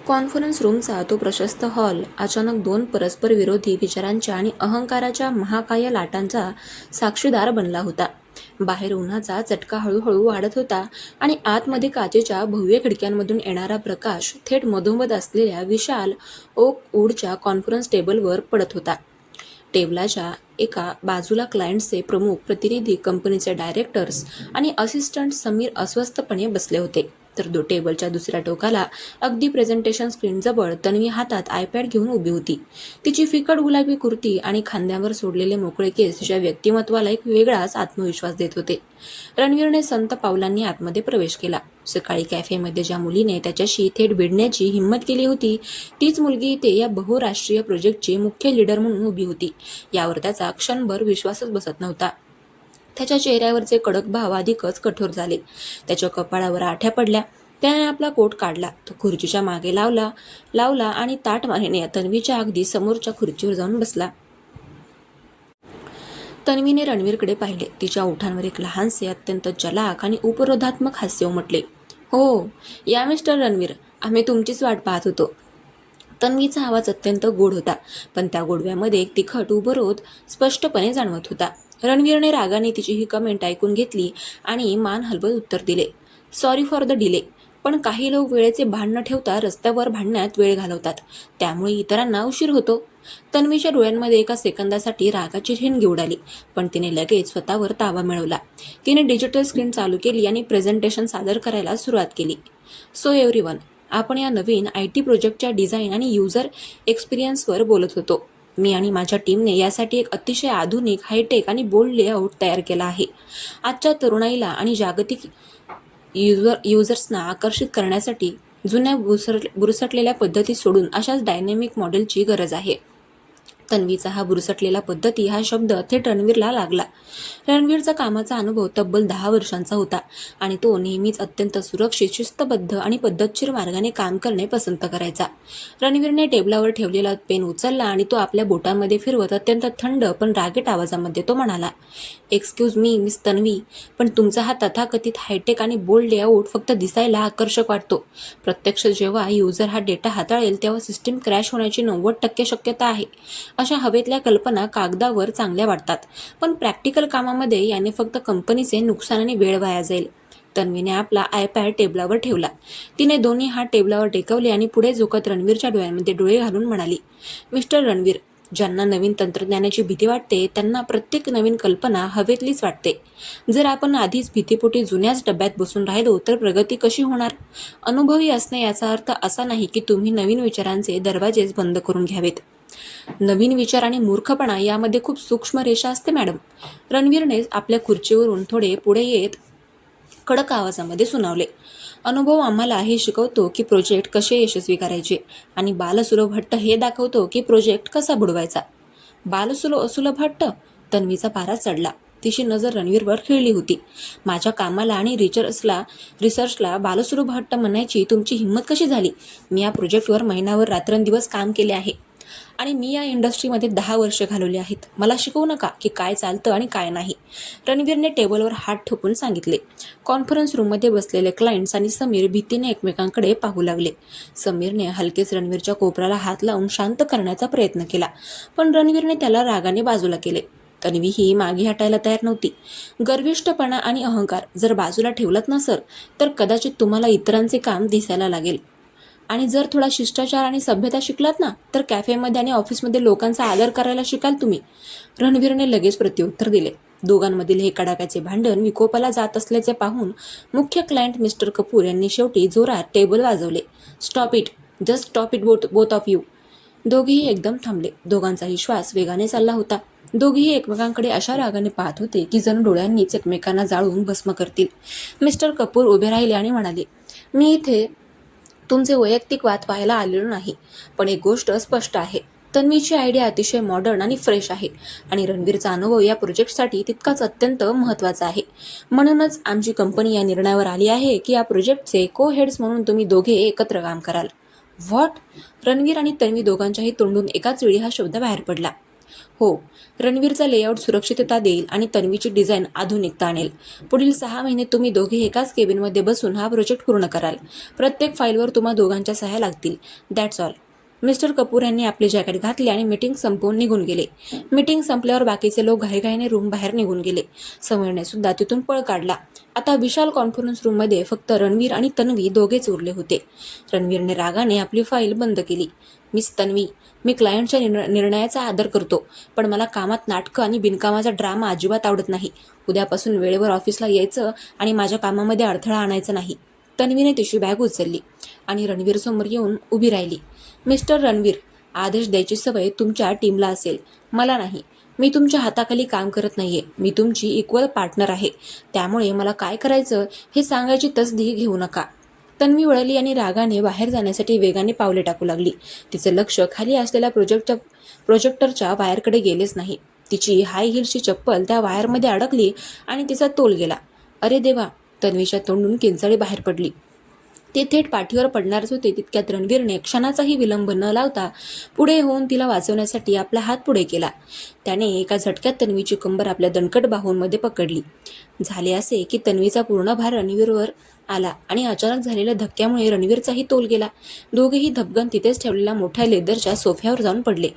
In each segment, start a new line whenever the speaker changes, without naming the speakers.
Conference रूमचा तो प्रशस्त हॉल अचानक दोन परस्पर विरोधी विचारांच्या आणि अहंकाराच्या महाकाय लाटांचा साक्षीदार बनला होता. बाहेर उन्हाचा चटका हळूहळू वाढत होता आणि आतमध्ये काचेच्या भव्य खिडक्यांमधून येणारा प्रकाश थेट मधोमध असलेल्या विशाल ओक वूडच्या कॉन्फरन्स टेबलवर पडत होता. टेबलाच्या एका बाजूला क्लायंटचे प्रमुख प्रतिनिधी, कंपनीचे डायरेक्टर्स आणि असिस्टंट समीर अस्वस्थपणे बसले होते, तर टेबलच्या दुसऱ्या टोकाला अगदी प्रेझेंटेशन स्क्रीनजवळ तन्वी हातात आयपॅड घेऊन उभी होती. तिची फिकट गुलाबी कुर्ती आणि खांद्यावर सोडलेले मोकळे केस तिच्या व्यक्तिमत्वाला एक वेगळाच आत्मविश्वास देत होते. रणवीरने संत पावलांनी आतमध्ये प्रवेश केला. सकाळी कॅफेमध्ये ज्या मुलीने त्याच्याशी थेट भिडण्याची हिंमत केली होती, तीच मुलगी इथे या बहुराष्ट्रीय प्रोजेक्टची मुख्य लीडर म्हणून उभी होती. यावर त्याचा क्षणभर विश्वासच बसत नव्हता. त्याच्या चेहऱ्यावरचे कडक भाव अधिकच कठोर झाले. त्याच्या कपाळावर आठ्या पडल्या. त्याने आपला कोट काढला, तो खुर्चीच्या मागे लावला आणि ताठ मानेने तन्वीच्या अगदी समोरच्या खुर्चीवर जाऊन बसला. तन्वीने रणवीरकडे पाहिले. तिच्या ओठांवर एक लहानसे, अत्यंत चलाख आणि उपरोधात्मक हास्य उमटले. "हो, या मिस्टर रणवीर, आम्ही तुमचीच वाट पाहत होतो." तन्वीचा आवाज अत्यंत गोड होता, पण त्या गोडव्यामध्ये एक तिखट उपरोध स्पष्टपणे जाणवत होता. रणवीरने रागाने तिची ही कमेंट ऐकून घेतली आणि मान हलवत उत्तर दिले, "सॉरी फॉर द डिले, पण काही लोक वेळेचे भान न ठेवता रस्त्यावर भांडण्यात वेळ घालवतात, त्यामुळे इतरांना उशीर होतो." तन्वीच्या डोळ्यांमध्ये एका सेकंदासाठी रागाची ठिणगी उडाली, पण तिने लगेच स्वतःवर ताबा मिळवला. तिने डिजिटल स्क्रीन चालू केली आणि प्रेझेंटेशन सादर करायला सुरुवात केली. "सो एव्हरीवन, आपण या नवीन IT प्रोजेक्टच्या डिझाईन आणि युजर एक्सपिरियन्सवर बोलत होतो. मी आणि माझ्या टीमने यासाठी एक अतिशय आधुनिक, हायटेक आणि बोल्ड लेआउट तयार केला आहे. आजच्या तरुणाईला आणि जागतिक युजर्सना आकर्षित करण्यासाठी जुन्या बुरसटलेल्या पद्धती सोडून अशाच डायनॅमिक मॉडेलची गरज आहे." तन्वीचा हा बुरसटलेला पद्धती हा शब्द थेट रणवीरला लागला. रणवीरचा कामाचा अनुभव तब्बल 10 वर्षांचा होता आणि तो नेहमीच अत्यंत सुरक्षित, शिस्तबद्ध आणि पद्धतशीर मार्गाने काम करणे पसंत करायचा. रणवीरने टेबलावर ठेवलेला पेन उचलला आणि तो आपल्या बोटांमध्ये फिरवत अत्यंत थंड पण रागीट आवाजामध्ये तो म्हणाला, "एक्सक्यूज मी मिस तन्वी, पण तुमचा हा तथाकथित हायटेक आणि बोल्ड लेआउट फक्त दिसायला आकर्षक वाटतो. प्रत्यक्ष जेव्हा युजर हा डेटा हाताळेल तेव्हा सिस्टीम क्रॅश होण्याची 90% शक्यता आहे. अशा हवेतल्या कल्पना कागदावर चांगल्या वाटतात, पण प्रॅक्टिकल कामामध्ये याने फक्त कंपनीचे नुकसान आणि वेळ वाया जाईल." तन्वीने आपला आयपॅड टेबलावर ठेवला. तिने दोन्ही हात टेबलावर टेकवले आणि पुढे झोकत रणवीरच्या डोळ्यांमध्ये डोळे घालून म्हणाली, "मिस्टर रणवीर, ज्यांना नवीन तंत्रज्ञानाची भीती वाटते त्यांना प्रत्येक नवीन कल्पना हवेतलीच वाटते. जर आपण आधीच भीतीपोटी जुन्याच डब्यात बसून राहिलो तर प्रगती कशी होणार? अनुभवी असणे याचा अर्थ असा नाही की तुम्ही नवीन विचारांचे दरवाजेच बंद करून घ्यावेत. नवीन विचार आणि मूर्खपणा यामध्ये खूप सूक्ष्म रेषा असते मॅडम." रणवीरने आपल्या खुर्चीवरून थोडे पुढे येत कडक आवाजामध्ये सुनावले, "अनुभव आम्हाला हे शिकवतो की प्रोजेक्ट कसे यशस्वी करायचे आणि बालसुलभ हट्ट हे दाखवतो की प्रोजेक्ट कसा बुडवायचा." "बालसुलभ हट्ट?" तन्वीचा पारा चढला. तिची नजर रणवीरवर खिळली होती. "माझ्या कामाला आणि रिसर्चला बालसुलभ हट्ट म्हणायची तुमची हिंमत कशी झाली? मी या प्रोजेक्टवर महिनाभर रात्रंदिवस काम केले आहे आणि मी या इंडस्ट्रीमध्ये 10 वर्ष घालवली आहेत. मला शिकवू नका की काय चालतं आणि काय नाही." रणवीरने टेबलवर हात ठोकून सांगितले. कॉन्फरन्स रूममध्ये बसलेले क्लायंट्स आणि समीर भीतीने एकमेकांकडे पाहू लागले. समीरने हलकेच रणवीरच्या कोपऱ्याला हात लावून शांत करण्याचा प्रयत्न केला, पण रणवीरने त्याला रागाने बाजूला केले. तन्वी ही मागे हटायला तयार नव्हती. "गर्विष्ठपणा आणि अहंकार जर बाजूला ठेवलात ना सर, तर कदाचित तुम्हाला इतरांचे काम दिसायला लागेल. आणि जर थोडा शिष्टाचार आणि सभ्यता शिकलात ना, तर कॅफेमध्ये आणि ऑफिसमध्ये लोकांचा आदर करायला शिकाल तुम्ही." रणवीरने लगेच प्रत्युत्तर दिले. दोघांमधील हे कडाक्याचे भांडण विकोपाला जात असल्याचे पाहून मुख्य क्लायंट मिस्टर कपूर यांनी शेवटी जोरात टेबल वाजवले. "Stop it, just stop it both of you." दोघेही एकदम थांबले. दोघांचाही श्वास वेगाने चालला होता. दोघेही एकमेकांकडे अशा रागाने पाहत होते की जणू डोळ्यांनीच एकमेकांना जाळून भस्म करतील. मिस्टर कपूर उभे राहिले आणि म्हणाले, "मी इथे तुमचे वैयक्तिक वाद पाहायला आलेलो नाही, पण एक गोष्ट स्पष्ट आहे. तन्वीची आयडिया अतिशय मॉडर्न आणि फ्रेश आहे आणि रणवीरचा अनुभव या प्रोजेक्टसाठी तितकाच अत्यंत महत्त्वाचा आहे. म्हणूनच आमची कंपनी या निर्णयावर आली आहे की या प्रोजेक्टचे को-हेड्स म्हणून तुम्ही दोघे एकत्र काम कराल." "व्हॉट?" रणवीर आणि तन्वी दोघांच्याही तोंडून एकाच वेळी हा शब्द बाहेर पडला. हो, रणवीरचा लेआउट सुरक्षितता देईल आणि तन्वीची डिझाईन आधुनिकता आणेल. पुढील 6 महिने तुम्ही दोघे एकाच केबिनमध्ये बसून हा प्रोजेक्ट पूर्ण कराल. प्रत्येक फाईलवर तुम्हा दोघांच्या सह्या लागतील. That's all. मिस्टर कपूर यांनी आपली जॅकेट घातली आणि मीटिंग संपवून निघून गेले. मीटिंग संपल्यावर बाकीचे लोक घाईघाईने रूम बाहेर निघून गेले. समीरने सुद्धा तिथून पळ काढला. आता विशाल कॉन्फरन्स रूममध्ये फक्त रणवीर आणि तन्वी दोघेच उरले होते. रणवीरने रागाने आपली फाईल बंद केली. मिस तन्वी, मी क्लायंटच्या निर्णयाचा आदर करतो, पण मला कामात नाटकं आणि बिनकामाचा ड्रामा अजिबात आवडत नाही. उद्यापासून वेळेवर ऑफिसला यायचं आणि माझ्या कामामध्ये अडथळा आणायचा नाही. तन्वीने तिची बॅग उचलली आणि रणवीरसमोर येऊन उभी राहिली. मिस्टर रणवीर, आदेश द्यायची सवय तुमच्या टीमला असेल, मला नाही. मी तुमच्या हाताखाली काम करत नाहीये. मी तुमची इक्वल पार्टनर आहे. त्यामुळे मला काय करायचं हे सांगायची तसदी घेऊ नका. तन्वी वळली आणि रागाने बाहेर जाण्यासाठी वेगाने पावले टाकू लागली. तिचे लक्ष खाली असलेल्या प्रोजेक्टरच्या वायरकडे गेलेच नाही. तिची हाय हिल्सची चप्पल त्या वायरमध्ये अडकली आणि तिचा तोल गेला. अरे देवा! तन्वीच्या तोंडून किंचाळी बाहेर पडली. ते थेट पाठीवर पडणारच होते तितक्यात रणवीरने क्षणाचाही विलंब न लावता पुढे होऊन तिला वाचवण्यासाठी आपला हात पुढे केला. त्याने एका झटक्यात तन्वीची कंबर आपल्या दणकट बाहूंमध्ये पकडली. झाले असे की तन्वीचा पूर्ण भार रणवीरवर आला आणि अचानक झालेल्या धक्क्यामुळे रणवीरचाही तोल गेला. दोघेही धपकन तिथेच ठेवलेल्या मोठ्या लेदरच्या सोफ्यावर जाऊन पडले.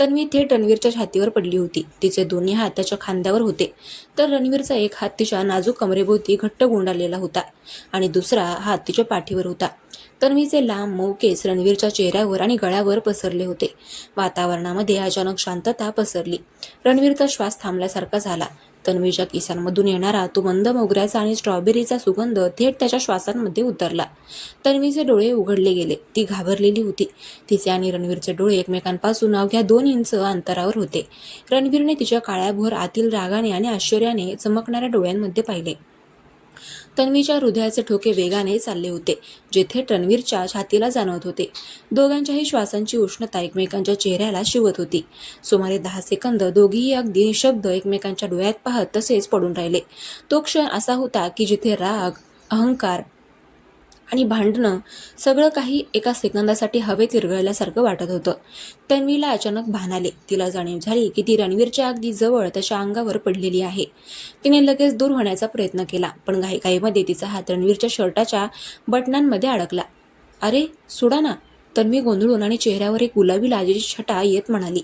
तन्वी थेट रणवीरच्या छातीवर पडली होती. तिचे दोन्ही हात त्याच्या खांद्यावर होते, तर रणवीरचा एक हात तिच्या नाजूक कमरेभोवती घट्ट गुंडाळलेला होता आणि दुसरा हात तिच्या पाठीवर होता. तन्वीचे लांब मऊ केस रणवीरच्या चेहऱ्यावर आणि गळ्यावर पसरले होते. वातावरणामध्ये अचानक शांतता पसरली. रणवीरचा श्वास थांबल्यासारखा झाला. तन्वीच्या केसांमधून येणारा तो मंद मोगऱ्याचा आणि स्ट्रॉबेरीचा सुगंध थेट त्याच्या श्वासांमध्ये उतरला. तन्वीचे डोळे उघडले गेले. ती घाबरलेली होती. तिचे आणि रणवीरचे डोळे एकमेकांपासून अवघ्या 2 इंच अंतरावर होते. रणवीरने तिच्या काळ्याभोर आतील रागाने आणि आश्चर्याने चमकणाऱ्या डोळ्यांमध्ये पाहिले. तन्वीच्या हृदयाचे ठोके वेगाने चालले होते, जे थेट रणवीरच्या छातीला जाणवत होते. दोघांच्याही श्वासांची उष्णता एकमेकांच्या चेहऱ्याला शिवत होती. सुमारे 10 सेकंद दोघीही अगदी निशब्द एकमेकांच्या डोळ्यात पाहत तसेच पडून राहिले. तो क्षण असा होता की जिथे राग, अहंकार आणि भांडणं सगळं काही एका सेकंदासाठी हवेत विरघळल्यासारखं वाटत होतं. तन्वीला अचानक भान आले. तिला जाणीव झाली की ती रणवीरच्या अगदी जवळ त्याच्या अंगावर पडलेली आहे. तिने लगेच दूर होण्याचा प्रयत्न केला, पण घाईघाईमध्ये तिचा हात रणवीरच्या शर्टाच्या बटनांमध्ये अडकला. अरे सोडा ना! तन्वी गोंधळून आणि चेहऱ्यावर एक गुलाबी लाजेची छटा येत म्हणाली.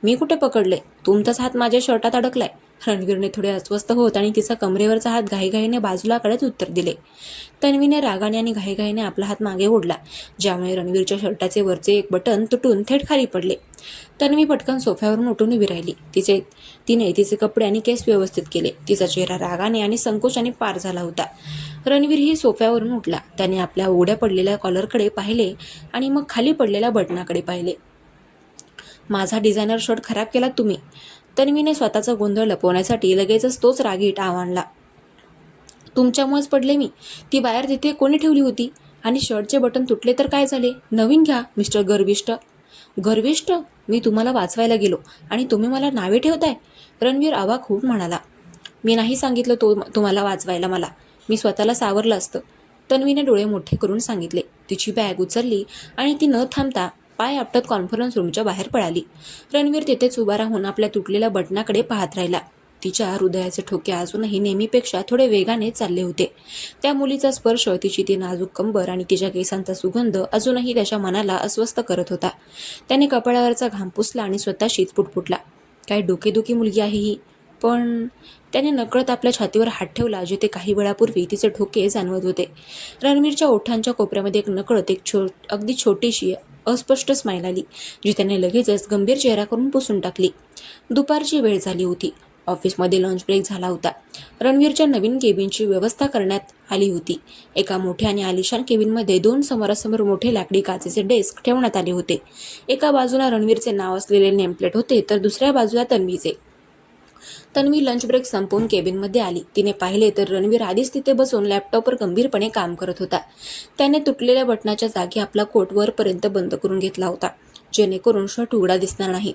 मी कुठे पकडले? तुमचाच हात माझ्या शर्टात अडकलाय. रणवीरने थोडे अस्वस्थ होत आणि तिचा कमरेवरचा हात घाईघाईने बाजूला काढत उत्तर दिले. तन्वीने रागाने आणि घाईघाईने आपला हात मागे ओढला, ज्यामुळे रणवीरच्या शर्टाचे वरचे एक बटन तुटून थेट खाली पडले. तन्वी पटकन सोफ्यावरून उठून उभी राहिली. तिने तिचे कपडे आणि केस व्यवस्थित केले. तिचा चेहरा रागाने आणि संकोचाने पार झाला होता. रणवीरही सोफ्यावरून उठला. त्याने आपल्या उघड्या पडलेल्या कॉलरकडे पाहिले आणि मग खाली पडलेल्या बटनाकडे पाहिले. माझा डिझायनर शर्ट खराब केला तुम्ही. तन्वीने स्वतःचा गोंधळ लपवण्यासाठी लगेचच तोच रागीट आवाहनला. तुमच्यामुळेच पडले मी. ती वायर तिथे कोणी ठेवली होती? आणि शर्टचे बटन तुटले तर काय झाले? नवीन घ्या मिस्टर गर्विष्ठ. गर्विष्ठ? मी तुम्हाला वाचवायला गेलो आणि तुम्ही मला नावे ठेवताय? रणवीर अवाक होऊन म्हणाला. मी नाही सांगितलं तुम्हाला वाचवायला मला. मी स्वतःला सावरलं असतं. तन्वीने डोळे मोठे करून सांगितले. तिची बॅग उचलली आणि ती न थांबता पाय आपटत कॉन्फरन्स रूमच्या बाहेर पळाली. रणवीर तिथेच उभा राहून आपल्या तुटलेल्या बटनाकडे पाहत राहिला. तिच्या हृदयाचे ठोके अजूनही नेहमीपेक्षा थोडे वेगाने चालले होते. त्या मुलीचा स्पर्श, तिची ती नाजूक कंबर आणि तिच्या केसांचा सुगंध अजूनही त्याच्या मनाला अस्वस्थ करत होता. त्याने कपाळावरचा घाम पुसला आणि स्वतःशीच पुटपुटला. काय डोकेदुखी मुलगी आहे ही. पण त्याने नकळत आपल्या छातीवर हात ठेवला, जिथे काही वेळापूर्वी तिचे ठोके जाणवत होते. रणवीरच्या ओठांच्या कोपऱ्यामध्ये नकळत अगदी छोटीशी अस्पष्ट स्माईल आली, जी त्याने लगेचच गंभीर चेहरा करून पुसून टाकली. दुपारची वेळ झाली होती. ऑफिसमध्ये लंच ब्रेक झाला होता. रणवीरच्या नवीन केबिनची व्यवस्था करण्यात आली होती. एका मोठ्या आणि आलिशान केबिनमध्ये 2 समोरासमोर मोठे लाकडी काचेचे डेस्क ठेवण्यात आले होते. एका बाजूला रणवीरचे नाव असलेले नेमप्लेट होते, तर दुसऱ्या बाजूला तन्वीचे. तन्वी लंच ब्रेक संपवून केबिनमध्ये आली. तिने पाहिले तर रणवीर आधीच तिथे बसून लॅपटॉपवर गंभीरपणे काम करत होता. त्याने तुटलेल्या बटनाच्या जागी आपला कोट वरपर्यंत बंद करून घेतला होता, जेणेकरून शर्ट उघडा दिसणार नाही.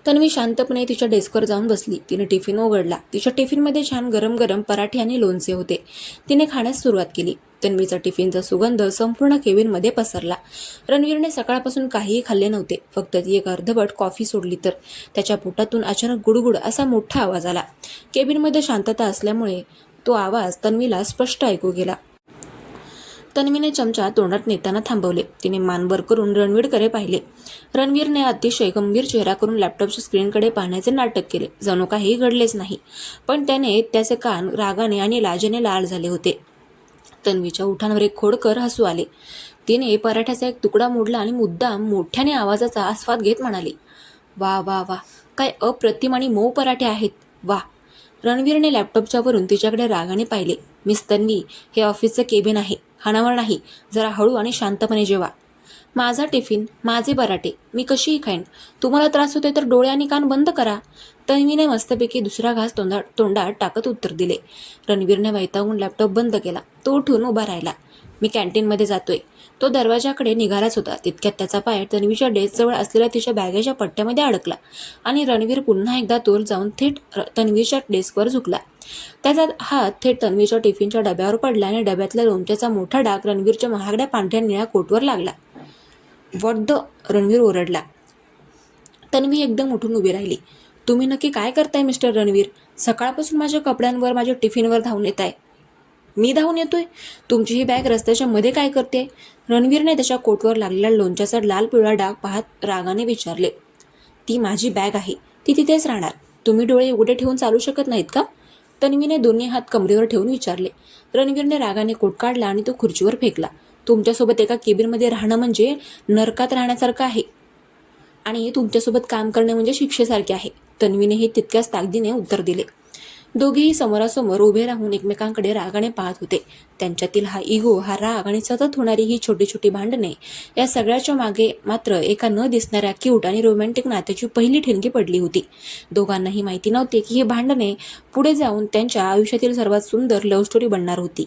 तन्वी शांतपणे तिच्या डेस्कवर जाऊन बसली. तिने टिफिन उघडला. तिच्या टिफिनमध्ये छान गरम गरम पराठे आणि लोणचे होते. तिने खाण्यास सुरुवात केली. तन्वीचा टिफिनचा सुगंध संपूर्ण केबिनमध्ये पसरला. रणवीरने सकाळपासून काहीही खाल्ले नव्हते. फक्त ती एक अर्धवट कॉफी सोडली तर त्याच्या पोटातून अचानक गुडगुड असा मोठा आवाज आला. केबिनमध्ये शांतता असल्यामुळे तो आवाज तन्वीला स्पष्ट ऐकू गेला. तन्वीने चमचा तोंडात नेताना थांबवले. तिने मान वर करून रणवीरकडे पाहिले. रणवीरने अतिशय गंभीर चेहरा करून लॅपटॉपच्या स्क्रीनकडे पाहण्याचे नाटक केले, जणू काही घडलेच नाही. पण त्याने त्याचे कान रागाने आणि लाजेने लाल झाले होते. तन्वीच्या ओठांवर एक खोडकर हसू आले. तिने पराठ्याचा एक तुकडा मोडला आणि मुद्दाम मोठ्याने आवाजाचा आस्वाद घेत म्हणाली, वा वा वा, काय अप्रतिम आणि मऊ पराठे आहेत, वा. रणवीरने लॅपटॉपच्या वरून तिच्याकडे रागाने पाहिले. मिस तन्वी, हे ऑफिसचं केबिन आहे, हाणावर नाही. जरा हळू आणि शांतपणे जेवा. माझा टिफिन, माझे पराठे, मी कशीही खाईन. तुम्हाला त्रास होतोय तर डोळे आणि कान बंद करा. तन्वीने मस्तपैकी दुसरा घास तोंडात टाकत उत्तर दिले. रणवीरने वैतागून लॅपटॉप बंद केला. तो उठून उभा राहिला. मी कॅन्टीनमध्ये जातोय. तो दरवाजाकडे निघालाच होता. तितक्यात त्याचा पाय तन्वीच्या डेस्कजवळ असलेल्या तिच्या बॅगेच्या पट्ट्यामध्ये अडकला आणि रणवीर पुन्हा एकदा तोल जाऊन थेट तन्वीच्या डेस्कवर झुकला. त्याचा हात थेट तन्वीच्या टिफिनच्या डब्यावर पडला आणि डब्यातल्या लोणच्याचा मोठा डाग रणवीरच्या महागड्या पांढऱ्या निळ्या कोटवर लागला. व्हॉट द, रणवीर ओरडला. तन्वी एकदम उठून उभी राहिली. तुम्ही नक्की काय करताय मिस्टर रणवीर? सकाळपासून माझ्या कपड्यांवर, माझ्या टिफिनवर धावून येताय. मी धावून येतोय? तुमची ही बॅग रस्त्याच्या मध्ये काय करते? रणवीरने त्याच्या कोटवर लागलेला लोणच्याचा लाल पिवळा डाग पाहत रागाने विचारले. ती माझी बॅग आहे, ती तिथेच राहणार. तुम्ही डोळे उघडे ठेवून चालू शकत नाहीत का? तन्वीने दोन्ही हात कमरेवर ठेवून विचारले. रणवीरने रागाने कोट काढला आणि तो खुर्चीवर फेकला. तुमच्यासोबत एका केबिनमध्ये राहणं म्हणजे नरकात राहण्यासारखं आहे आणि तुमच्यासोबत काम करणे म्हणजे शिक्षेसारखे आहे. तन्वीनेही तितक्याच ताकदीने उत्तर दिले. दोघेही समोरासमोर उभे राहून एकमेकांकडे रागाने पाहत होते. त्यांच्यातील हा इगो, हा राग आणि सतत होणारी ही छोटी छोटी भांडणे, या सगळ्याच्या मागे मात्र एका न दिसणाऱ्या क्यूट आणि रोमॅन्टिक नात्याची पहिली ठिणगी पडली होती. दोघांनाही माहिती नव्हते की ही भांडणे पुढे जाऊन त्यांच्या आयुष्यातील सर्वात सुंदर लव्ह स्टोरी बनणार होती.